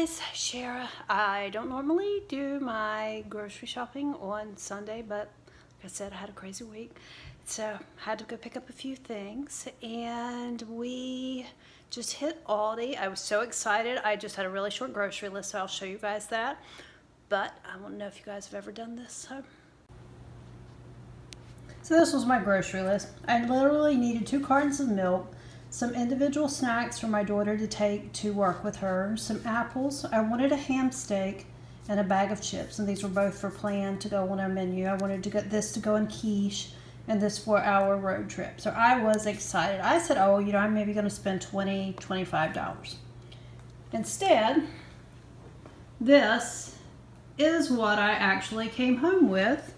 guys, Shara. I don't normally do my grocery shopping on Sunday, but like I said, I had a crazy week. So I had to go pick up a few things, and we just hit Aldi. I was so excited. I just had a really short grocery list, so I'll show you guys that. But I want to know if you guys have ever done this. So this was my grocery list. I literally needed 2 cartons of milk, some individual snacks for my daughter to take to work with her, some apples. I wanted a ham steak and a bag of chips, and these were both for plan to go on our menu. I wanted to get this to go in quiche and this for our road trip. So I was excited. I said, oh, I'm maybe going to spend $20, $25. Instead, this is what I actually came home with,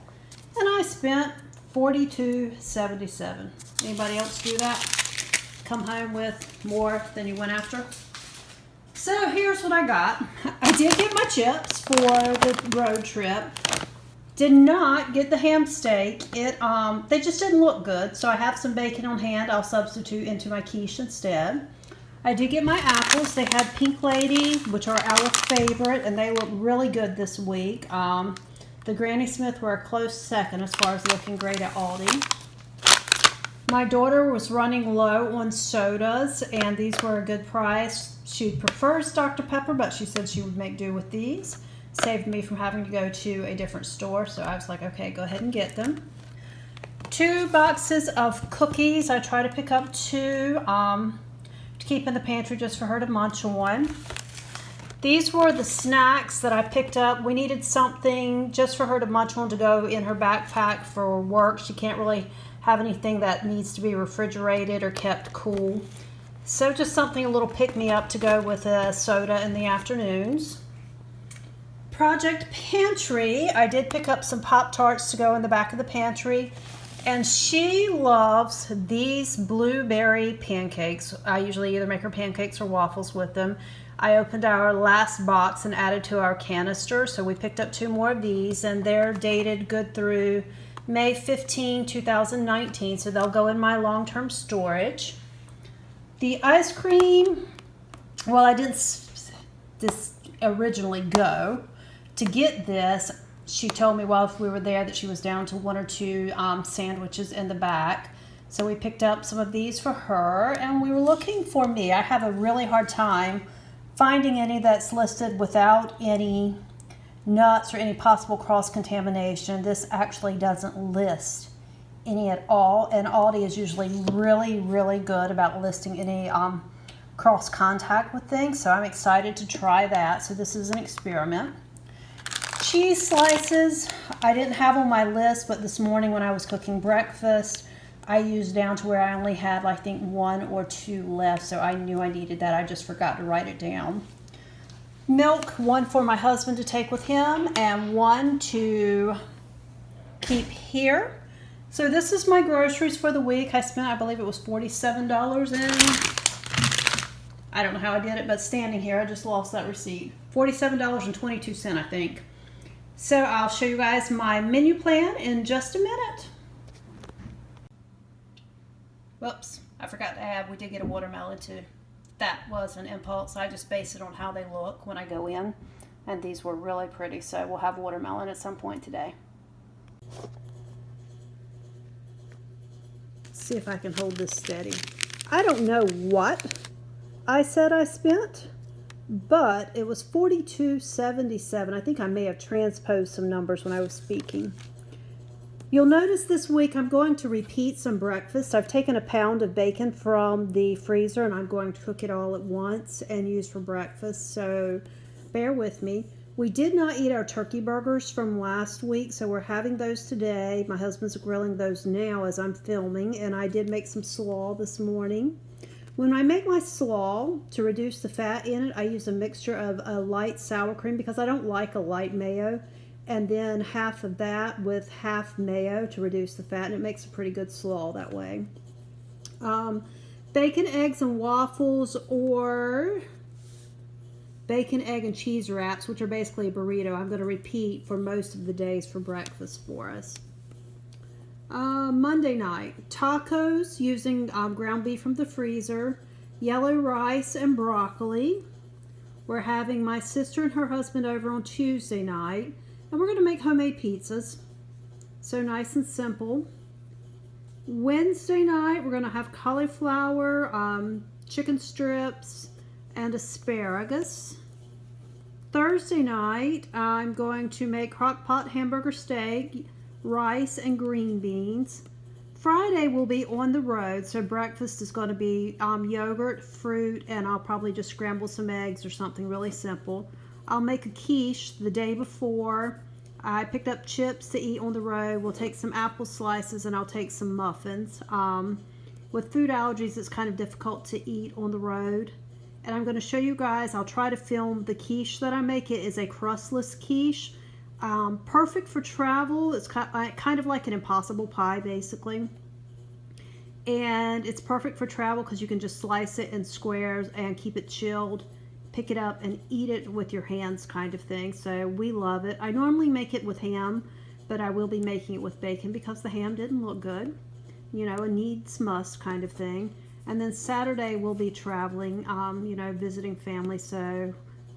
and I spent $42.77. Anybody else do that? Come home with more than you went after? So here's what I got. I did get my chips for the road trip. Did not get the ham steak. They just didn't look good, so I have some bacon on hand. I'll substitute into my quiche instead. I did get my apples. They had Pink Lady, which are our favorite, and they look really good this week. The Granny Smith were a close second as far as looking great at Aldi. My daughter was running low on sodas, and these were a good price. She prefers Dr. Pepper, but she said she would make do with these. Saved me from having to go to a different store, so I was like, okay, go ahead and get them. 2 boxes of cookies. I try to pick up 2 to keep in the pantry just for her to munch on. These were the snacks that I picked up. We needed something just for her to munch on to go in her backpack for work. She can't really have anything that needs to be refrigerated or kept cool. So just something a little pick-me-up to go with a soda in the afternoons. Project Pantry, I did pick up some Pop-Tarts to go in the back of the pantry, and she loves these blueberry pancakes. I usually either make her pancakes or waffles with them. I opened our last box and added to our canister, so we picked up 2 more of these, and they're dated good through May 15, 2019, so they'll go in my long-term storage. The ice cream, well, I didn't originally go to get this. She told me while we were there that she was down to 1 or 2 sandwiches in the back. So we picked up some of these for her, and we were looking for me. I have a really hard time finding any that's listed without any nuts or any possible cross-contamination. This actually doesn't list any at all, and Aldi is usually really, really good about listing any cross-contact with things, so I'm excited to try that. So this is an experiment. Cheese slices, I didn't have on my list, but this morning when I was cooking breakfast, I used down to where I only had, I think, 1 or 2 left, so I knew I needed that. I just forgot to write it down. Milk, 1 for my husband to take with him, and 1 to keep here. So this is my groceries for the week. I spent, I believe it was $47 in, I don't know how I did it, but standing here, I just lost that receipt. $47.22, I think. So I'll show you guys my menu plan in just a minute. Whoops, I forgot to add, we did get a watermelon too. That was an impulse. I just base it on how they look when I go in, and these were really pretty, so we'll have watermelon at some point today. Let's see if I can hold this steady. I don't know what I said I spent, but it was $42.77. I think I may have transposed some numbers when I was speaking. You'll notice this week I'm going to repeat some breakfast. I've taken a pound of bacon from the freezer, and I'm going to cook it all at once and use for breakfast, so bear with me. We did not eat our turkey burgers from last week, so we're having those today. My husband's grilling those now as I'm filming, and I did make some slaw this morning. When I make my slaw, to reduce the fat in it, I use a mixture of a light sour cream because I don't like a light mayo, and then half of that with half mayo to reduce the fat, and it makes a pretty good slaw that way. Bacon, eggs, and waffles, or bacon, egg, and cheese wraps, which are basically a burrito. I'm going to repeat for most of the days for breakfast for us. Monday night, tacos using ground beef from the freezer, yellow rice and broccoli, We're having my sister and her husband over on Tuesday night, and we're going to make homemade pizzas. So nice and simple. Wednesday night, we're going to have cauliflower, chicken strips, and asparagus. Thursday night, I'm going to make crock pot hamburger steak, rice, and green beans. Friday will be on the road, so breakfast is going to be yogurt, fruit, and I'll probably just scramble some eggs or something really simple. I'll make a quiche the day before. I picked up chips to eat on the road. We'll take some apple slices and I'll take some muffins. With food allergies, it's kind of difficult to eat on the road. And I'm going to show you guys, I'll try to film the quiche that I make. It is a crustless quiche. Perfect for travel. It's kind of like an impossible pie, basically. And it's perfect for travel because you can just slice it in squares and keep it chilled. Pick it up and eat it with your hands, kind of thing. So we love it. I normally make it with ham, but I will be making it with bacon because the ham didn't look good. You know, a needs must kind of thing. And then Saturday we'll be traveling, you know, visiting family, so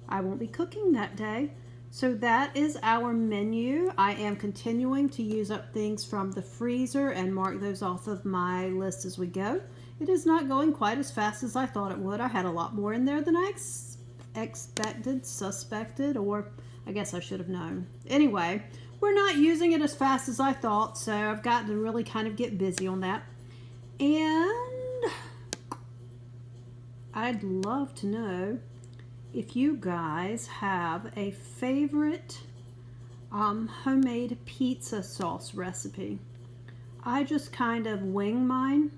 I won't be cooking that day. So that is our menu. I am continuing to use up things from the freezer and mark those off of my list as we go. It is not going quite as fast as I thought it would. I had a lot more in there than I suspected, or I guess I should have known. Anyway, we're not using it as fast as I thought, so I've got to really kind of get busy on that. And I'd love to know if you guys have a favorite homemade pizza sauce recipe. I just kind of wing mine,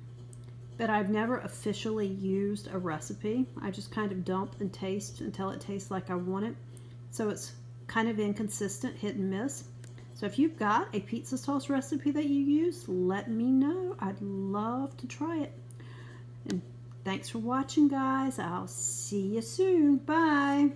but I've never officially used a recipe. I just kind of dump and taste until it tastes like I want it. So it's kind of inconsistent, hit and miss. So if you've got a pizza sauce recipe that you use, let me know. I'd love to try it. And thanks for watching, guys. I'll see you soon. Bye.